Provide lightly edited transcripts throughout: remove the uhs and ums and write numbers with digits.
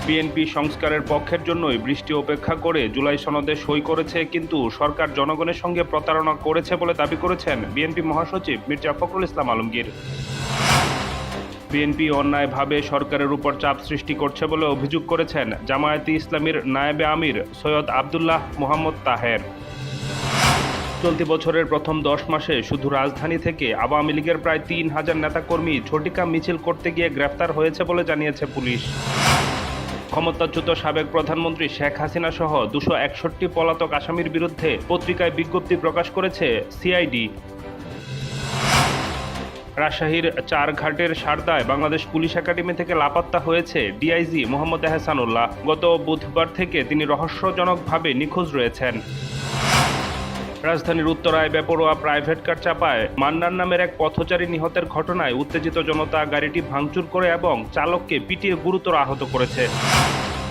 BNP সংস্কারের পক্ষের জন্যই বৃষ্টি উপেক্ষা করে জুলাই সনদে সই করেছে, কিন্তু সরকার জনগণের সঙ্গে প্রতারণা করেছে বলে দাবি করেছেন বিএনপি মহাসচিব মির্জা ফখরুল ইসলাম আলমগীর। বিএনপি অন্যায়ভাবে সরকারের উপর চাপ সৃষ্টি করছে বলে অভিযোগ করেছেন জামায়াতে ইসলামীর নায়েবে আমির সৈয়দ আবদুল্লাহ মোহাম্মদ তাহের। চলতি বছরের প্রথম 10 মাসে শুধু রাজধানী থেকে আওয়ামী লীগের প্রায় 3000 নেতাকর্মী ঝটিকা মিছিল করতে গিয়ে গ্রেফতার হয়েছে বলে জানিয়েছে পুলিশ। ক্ষমতাচ্যুত সাবেক প্রধানমন্ত্রী শেখ হাসিনা সহ 261 পলাতক আসামির বিরুদ্ধে পত্রিকায় বিজ্ঞপ্তি প্রকাশ করেছে সিআইডি। রাজশাহীর চারঘাটের সারদায় বাংলাদেশ পুলিশ একাডেমি থেকে লাপাত্তা হয়েছে ডিআইজি মোহাম্মদ এহসানুল্লাহ। গত বুধবার থেকে তিনি রহস্যজনকভাবে নিখোঁজ রয়েছেন। রাজধানীর উত্তরায় বেপরোয়া প্রাইভেট কার চাপায় মান্নান নামের এক পথচারী নিহতের ঘটনায় উত্তেজিত জনতা গাড়িটি ভাঙচুর করে এবং চালককে পিটিয়ে গুরুতর আহত করেছে।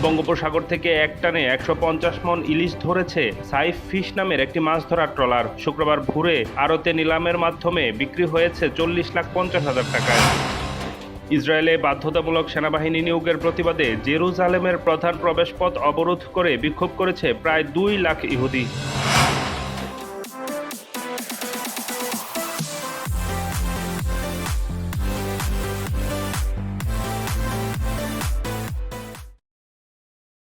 বঙ্গোপসাগর থেকে একটানে 150 মন ইলিশ ধরেছে সাইফ ফিশ নামের একটি মাছ ধরার ট্রলার। শুক্রবার ভোরে আড়তে নিলামের মাধ্যমে বিক্রি হয়েছে 40,50,000 টাকায়। ইসরায়েলে বাধ্যতামূলক সেনাবাহিনী নিয়োগের প্রতিবাদে জেরুজালেমের প্রধান প্রবেশপথ অবরোধ করে বিক্ষোভ করেছে প্রায় 2 লাখ ইহুদি।